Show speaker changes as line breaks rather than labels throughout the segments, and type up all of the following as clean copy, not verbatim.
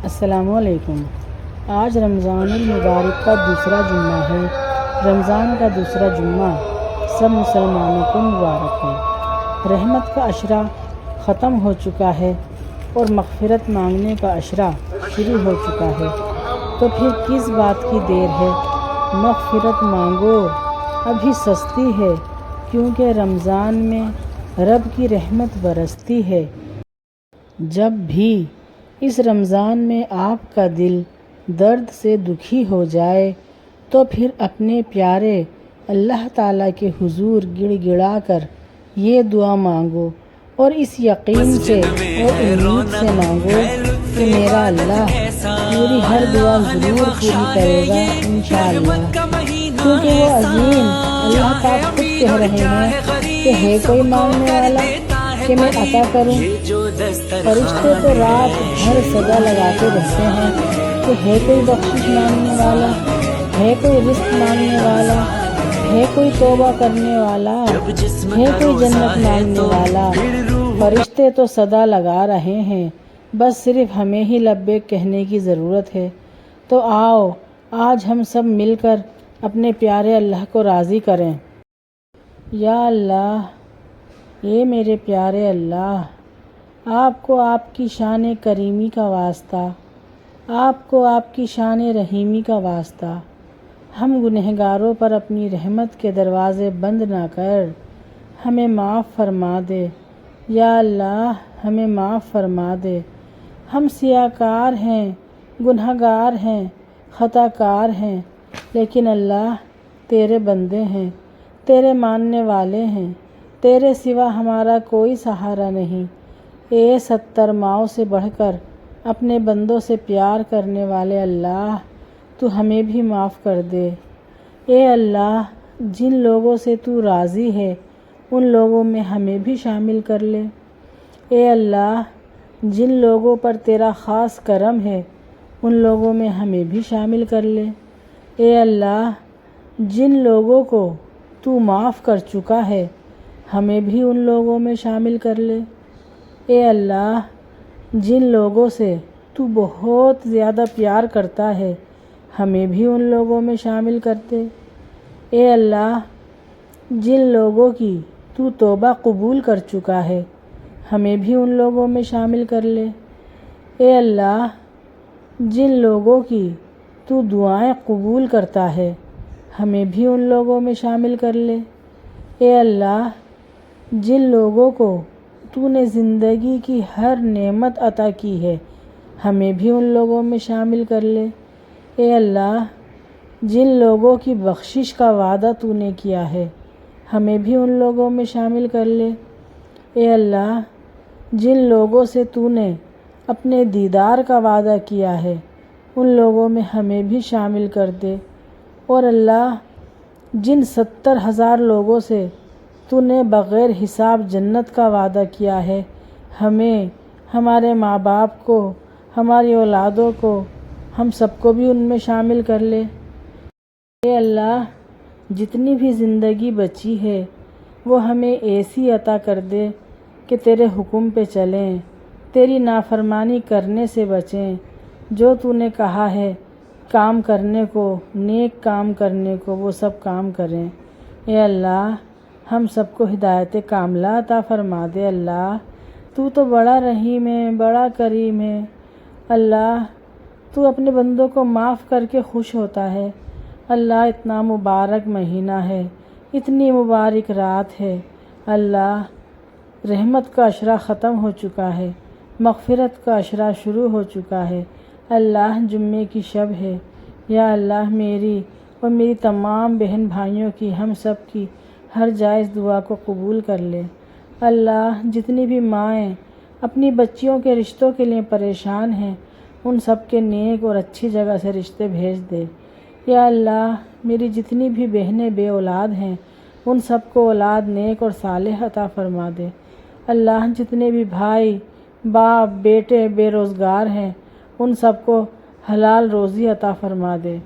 السلام علیکم۔ آج رمضان المبارک کا دوسرا جمعہ ہے۔ رمضان کا دوسرا جمعہ سب مسلمانوں کو مبارک ہے۔ رحمت کا عشرہ ختم ہو چکا ہے اور مغفرت مانگنے کا عشرہ شروع ہو چکا ہے، تو پھر کس بات کی دیر ہے؟ مغفرت مانگو، ابھی سستی ہے، کیونکہ رمضان میں رب کی رحمت برستی ہے۔ جب بھی اس رمضان میں آپ کا دل درد سے دکھی ہو جائے تو پھر اپنے پیارے اللہ تعالیٰ کے حضور گڑ گڑا کر یہ دعا مانگو، اور اس یقین سے اور امید سے مانگو کہ میرا اللہ میری ہر دعا ضرور پوری کرے گا انشاءاللہ، کیونکہ وہ عظیم اللہ پاک خود کہہ رہے ہیں کہ ہے کوئی مانگنے والا کہ میں عطا کروں۔ فرشتے تو رات بھر صدا لگاتے رہتے ہیں کہ ہے کوئی بخشش مانگنے والا، ہے کوئی رزق مانگنے والا، ہے کوئی توبہ کرنے والا، ہے کوئی جنت مانگنے والا۔ فرشتے تو صدا لگا رہے ہیں، بس صرف ہمیں ہی لبیک کہنے کی ضرورت ہے۔ تو آؤ آج ہم سب مل کر اپنے پیارے اللہ کو راضی کریں۔ یا اللہ، اے میرے پیارے اللہ، آپ کو آپ کی شان کریمی کا واسطہ، آپ کو آپ کی شان رحیمی کا واسطہ، ہم گنہگاروں پر اپنی رحمت کے دروازے بند نہ کر ہمیں معاف فرما دے۔ یا اللہ، ہمیں معاف فرما دے۔ ہم سیاہ کار ہیں، گنہگار ہیں، خطا کار ہیں، لیکن اللہ تیرے بندے ہیں، تیرے ماننے والے ہیں، تیرے سوا ہمارا کوئی سہارا نہیں۔ اے 70 ماؤں سے بڑھ کر اپنے بندوں سے پیار کرنے والے اللہ، تو ہمیں بھی معاف کر دے۔ اے اللہ، جن لوگوں سے تو راضی ہے ان لوگوں میں ہمیں بھی شامل کر لے۔ اے اللہ، جن لوگوں پر تیرا خاص کرم ہے ان لوگوں میں ہمیں بھی شامل کر لے۔ اے اللہ، جن لوگوں کو تو معاف کر چکا ہے ہمیں بھی ان لوگوں میں شامل کر لے۔ اے اللہ، جن لوگوں سے تو بہت زیادہ پیار کرتا ہے ہمیں بھی ان لوگوں میں شامل کر دے۔ اے اللہ، جن لوگوں کی تو توبہ قبول کر چکا ہے ہمیں بھی ان لوگوں میں شامل کر لے۔ اے اللہ، جن لوگوں کی تو دعائیں قبول کرتا ہے ہمیں بھی ان لوگوں میں شامل کر لے۔ اے اللہ، جن لوگوں کو تو نے زندگی کی ہر نعمت عطا کی ہے ہمیں بھی ان لوگوں میں شامل کر لے۔ اے اللہ، جن لوگوں کی بخشش کا وعدہ تو نے کیا ہے ہمیں بھی ان لوگوں میں شامل کر لے۔ اے اللہ، جن لوگوں سے تو نے اپنے دیدار کا وعدہ کیا ہے ان لوگوں میں ہمیں بھی شامل کر دے۔ اور اللہ، جن 70,000 لوگوں سے تو نے بغیر حساب جنت کا وعدہ کیا ہے ہمیں، ہمارے ماں باپ کو، ہماری اولادوں کو، ہم سب کو بھی ان میں شامل کر لے۔ اے اللہ، جتنی بھی زندگی بچی ہے وہ ہمیں ایسی عطا کر دے کہ تیرے حکم پہ چلیں، تیری نافرمانی کرنے سے بچیں، جو تو نے کہا ہے کام کرنے کو، نیک کام کرنے کو، وہ سب کام کریں۔ اے اللہ، ہم سب کو ہدایت کاملہ عطا فرما دے۔ اللہ، تو بڑا رحیم ہے، بڑا کریم ہے۔ اللہ، تو اپنے بندوں کو معاف کر کے خوش ہوتا ہے۔ اللہ، اتنا مبارک مہینہ ہے، اتنی مبارک رات ہے۔ اللہ، رحمت کا عشرہ ختم ہو چکا ہے، مغفرت کا عشرہ شروع ہو چکا ہے۔ اللہ، جمعے کی شب ہے۔ یا اللہ، میری اور میری تمام بہن بھائیوں کی، ہم سب کی ہر جائز دعا کو قبول کر لے۔ اللہ، جتنی بھی مائیں اپنی بچیوں کے رشتوں کے لیے پریشان ہیں ان سب کے نیک اور اچھی جگہ سے رشتے بھیج دے۔ یا اللہ، میری جتنی بھی بہنیں بے اولاد ہیں ان سب کو اولاد نیک اور صالح عطا فرما دے۔ اللہ، جتنے بھی بھائی، باپ، بیٹے بے روزگار ہیں ان سب کو حلال روزی عطا فرما دے۔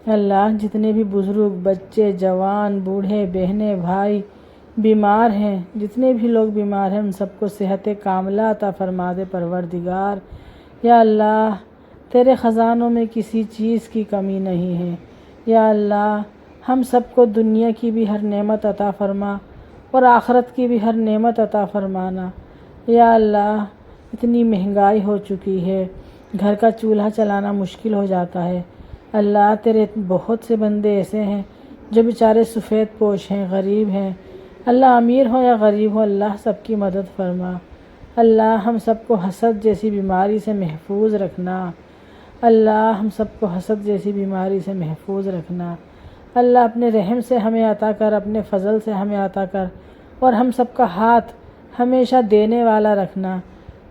اللہ، جتنے بھی بزرگ، بچے، جوان، بوڑھے، بہنیں، بھائی بیمار ہیں، جتنے بھی لوگ بیمار ہیں ان سب کو صحت کاملہ عطا فرما دے پروردگار۔ یا اللہ، تیرے خزانوں میں کسی چیز کی کمی نہیں ہے۔ یا اللہ ہم سب کو دنیا کی بھی ہر نعمت عطا فرما اور آخرت کی بھی ہر نعمت عطا فرمانا۔ یا اللہ اتنی مہنگائی ہو چکی ہے، گھر کا چولہا چلانا مشکل ہو جاتا ہے۔ اللہ تیرے بہت سے بندے ایسے ہیں جو بیچارے سفید پوش ہیں، غریب ہیں۔ اللہ امیر ہو یا غریب ہو، اللہ سب کی مدد فرما۔ اللہ ہم سب کو حسد جیسی بیماری سے محفوظ رکھنا۔ اللہ ہم سب کو حسد جیسی بیماری سے محفوظ رکھنا۔ اللہ اپنے رحم سے ہمیں عطا کر، اپنے فضل سے ہمیں عطا کر، اور ہم سب کا ہاتھ ہمیشہ دینے والا رکھنا۔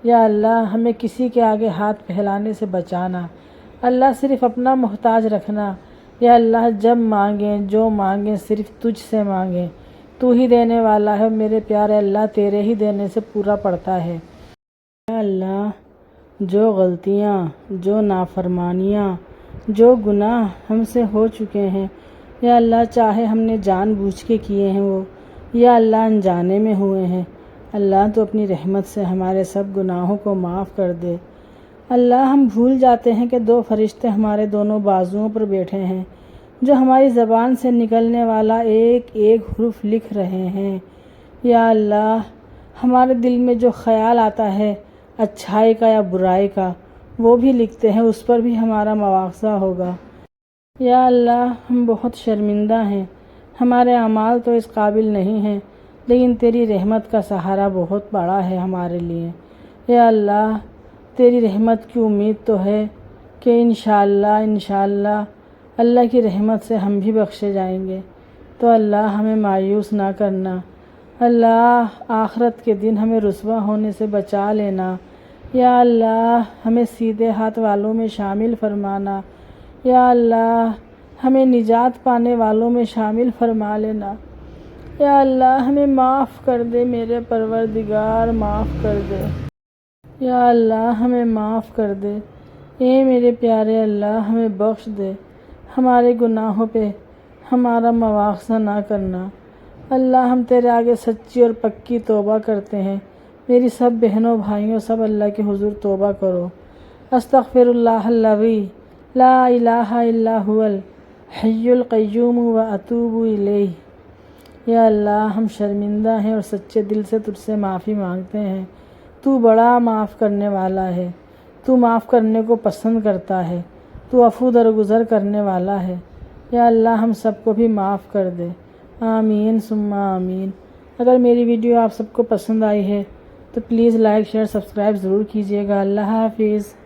یا اللہ ہمیں کسی کے آگے ہاتھ پھیلانے سے بچانا۔ اللہ صرف اپنا محتاج رکھنا۔ یا اللہ جب مانگیں جو مانگیں صرف تجھ سے مانگیں، تو ہی دینے والا ہے۔ میرے پیارے اللہ تیرے ہی دینے سے پورا پڑتا ہے۔ یا اللہ جو غلطیاں، جو نافرمانیاں، جو گناہ ہم سے ہو چکے ہیں، یا اللہ چاہے ہم نے جان بوجھ کے کیے ہیں وہ، یا اللہ انجانے میں ہوئے ہیں، اللہ تو اپنی رحمت سے ہمارے سب گناہوں کو معاف کر دے۔ اللہ ہم بھول جاتے ہیں کہ دو فرشتے ہمارے دونوں بازوؤں پر بیٹھے ہیں جو ہماری زبان سے نکلنے والا ایک ایک حرف لکھ رہے ہیں۔ یا اللہ ہمارے دل میں جو خیال آتا ہے اچھائی کا یا برائی کا، وہ بھی لکھتے ہیں، اس پر بھی ہمارا مواخذہ ہوگا۔ یا اللہ ہم بہت شرمندہ ہیں، ہمارے اعمال تو اس قابل نہیں ہیں، لیکن تیری رحمت کا سہارا بہت بڑا ہے ہمارے لیے۔ یا اللہ تیری رحمت کی امید تو ہے کہ انشاءاللہ اللہ کی رحمت سے ہم بھی بخشے جائیں گے، تو اللہ ہمیں مایوس نہ کرنا۔ اللہ آخرت کے دن ہمیں رسوا ہونے سے بچا لینا۔ یا اللہ ہمیں سیدھے ہاتھ والوں میں شامل فرمانا۔ یا اللہ ہمیں نجات پانے والوں میں شامل فرما لینا۔ یا اللہ ہمیں معاف کر دے، میرے پروردگار معاف کر دے۔ یا اللہ ہمیں معاف کر دے، اے میرے پیارے اللہ ہمیں بخش دے، ہمارے گناہوں پہ ہمارا مواخذہ نہ کرنا۔ اللہ ہم تیرے آگے سچی اور پکی توبہ کرتے ہیں۔ میری سب بہنوں بھائیوں سب اللہ کے حضور توبہ کرو۔ استغفر اللہ الذی لا الہ الا هو الحی القیوم واتوب الیہ۔ یا اللہ ہم شرمندہ ہیں اور سچے دل سے تجھ سے معافی مانگتے ہیں۔ تو بڑا معاف کرنے والا ہے، تو معاف کرنے کو پسند کرتا ہے، تو عفو درگزر کرنے والا ہے۔ یا اللہ ہم سب کو بھی معاف کر دے، آمین ثم آمین۔ اگر میری ویڈیو آپ سب کو پسند آئی ہے تو پلیز لائک شیئر سبسکرائب ضرور کیجیے گا۔ اللہ حافظ۔